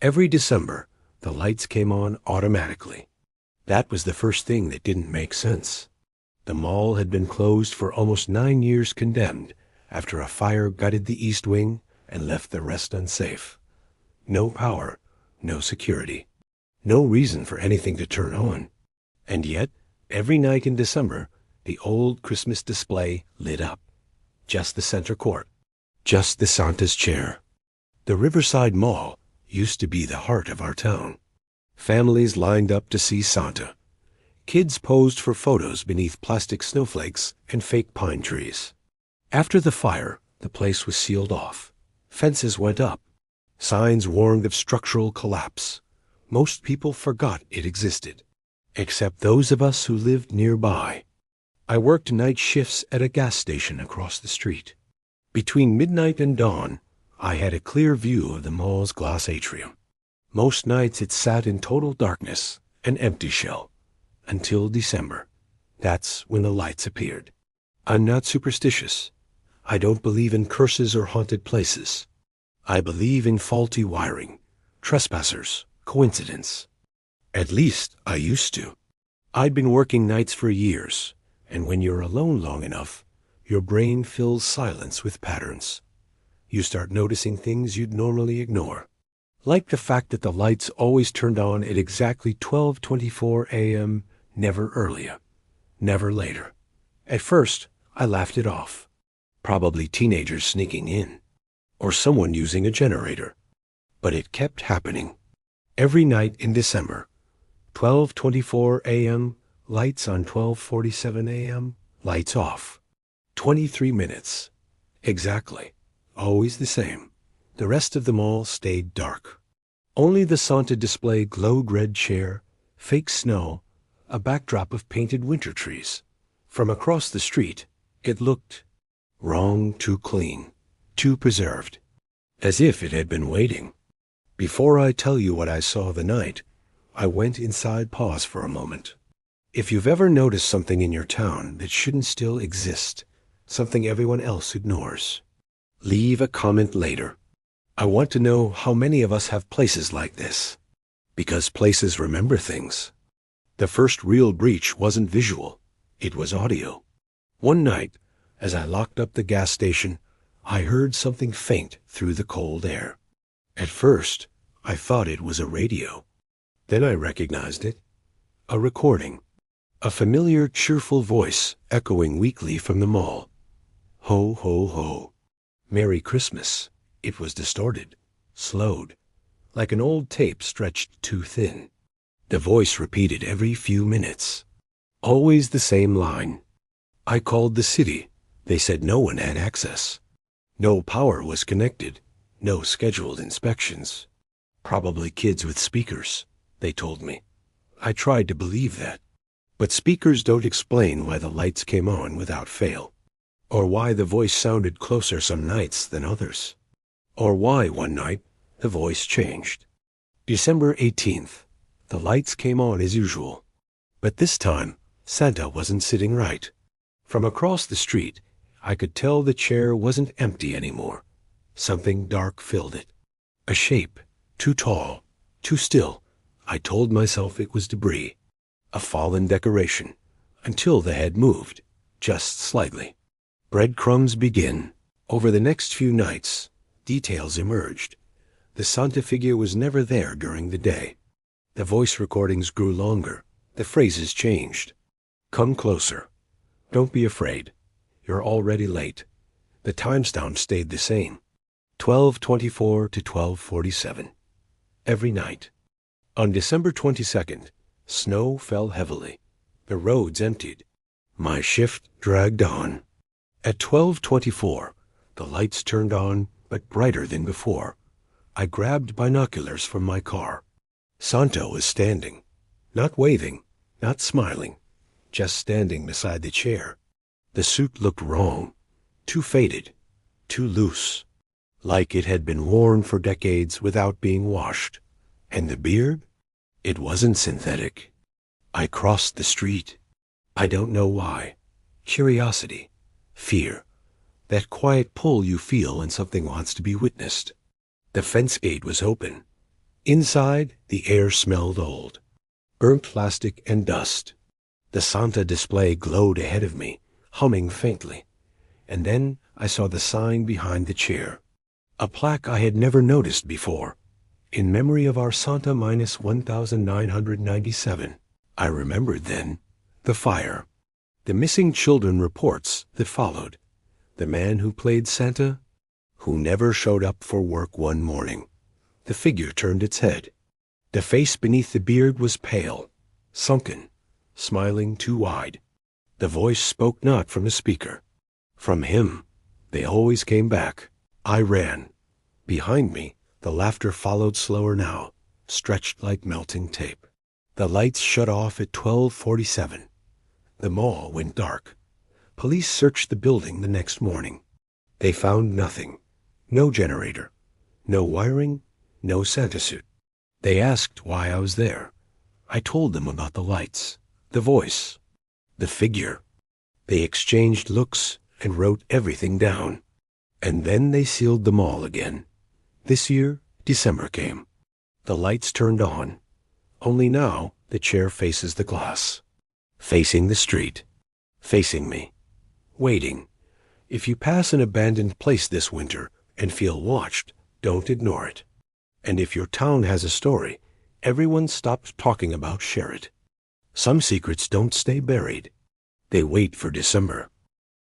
Every December, the lights came on automatically. That was the first thing that didn't make sense. The mall had been closed for almost 9 years condemned after a fire gutted the east wing and left the rest unsafe. No power, no security, no reason for anything to turn on. And yet, every night in December, the old Christmas display lit up. Just the center court, just the Santa's chair. The Riverside Mall used to be the heart of our town. Families lined up to see Santa. Kids posed for photos beneath plastic snowflakes and fake pine trees. After the fire, the place was sealed off. Fences went up. Signs warned of structural collapse. Most people forgot it existed, except those of us who lived nearby. I worked night shifts at a gas station across the street. Between midnight and dawn, I had a clear view of the mall's glass atrium. Most nights it sat in total darkness, an empty shell. Until December. That's when the lights appeared. I'm not superstitious. I don't believe in curses or haunted places. I believe in faulty wiring, trespassers, coincidence. At least I used to. I'd been working nights for years, and when you're alone long enough, your brain fills silence with patterns. You start noticing things you'd normally ignore. Like the fact that the lights always turned on at exactly 12:24 a.m., never earlier, never later. At first, I laughed it off. Probably teenagers sneaking in, or someone using a generator. But it kept happening. Every night in December, 12:24 a.m., lights on 12:47 a.m., lights off. 23 minutes. Exactly. Always the same. The rest of the mall stayed dark. Only the Santa display glowed red chair, fake snow, a backdrop of painted winter trees. From across the street, it looked wrong, too clean, too preserved, as if it had been waiting. Before I tell you what I saw the night, I went inside. Pause for a moment. If you've ever noticed something in your town that shouldn't still exist, something everyone else ignores, leave a comment later. I want to know how many of us have places like this, because places remember things. The first real breach wasn't visual, it was audio. One night, as I locked up the gas station, I heard something faint through the cold air. At first, I thought it was a radio. Then I recognized it. A recording. A familiar, cheerful voice echoing weakly from the mall. Ho, ho, ho. Merry Christmas. It was distorted, slowed, like an old tape stretched too thin. The voice repeated every few minutes. Always the same line. I called the city. They said no one had access. No power was connected. No scheduled inspections. Probably kids with speakers, they told me. I tried to believe that. But speakers don't explain why the lights came on without fail. Or why the voice sounded closer some nights than others. Or why one night the voice changed. December 18th. The lights came on as usual. But this time, Santa wasn't sitting right. From across the street, I could tell the chair wasn't empty anymore. Something dark filled it. A shape, too tall, too still. I told myself it was debris. A fallen decoration, until the head moved, just slightly. Breadcrumbs begin. Over the next few nights, details emerged. The Santa figure was never there during the day. The voice recordings grew longer. The phrases changed. Come closer. Don't be afraid. You're already late. The timestamp stayed the same. 12:24 to 12:47. Every night. On December 22nd, snow fell heavily. The roads emptied. My shift dragged on. At 12:24, the lights turned on, but brighter than before. I grabbed binoculars from my car. Santa was standing, not waving, not smiling, just standing beside the chair. The suit looked wrong, too faded, too loose, like it had been worn for decades without being washed. And the beard? It wasn't synthetic. I crossed the street. I don't know why. Curiosity, fear, that quiet pull you feel when something wants to be witnessed. The fence gate was open. Inside, the air smelled old. Burnt plastic and dust. The Santa display glowed ahead of me, humming faintly. And then I saw the sign behind the chair. A plaque I had never noticed before. In memory of our Santa minus 1997. I remembered then the fire, the missing children reports that followed, the man who played Santa, who never showed up for work one morning. The figure turned its head. The face beneath the beard was pale, sunken, smiling too wide. The voice spoke not from the speaker. From him. They always came back. I ran. Behind me, the laughter followed slower now, stretched like melting tape. The lights shut off at 12:47. The mall went dark. Police searched the building the next morning. They found nothing. No generator. No wiring. No Santa suit. They asked why I was there. I told them about the lights, the voice, the figure. They exchanged looks and wrote everything down. And then they sealed the mall again. This year, December came. The lights turned on. Only now, the chair faces the glass. Facing the street. Facing me. Waiting. If you pass an abandoned place this winter and feel watched, don't ignore it. And if your town has a story, everyone stops talking about share it. Some secrets don't stay buried. They wait for December.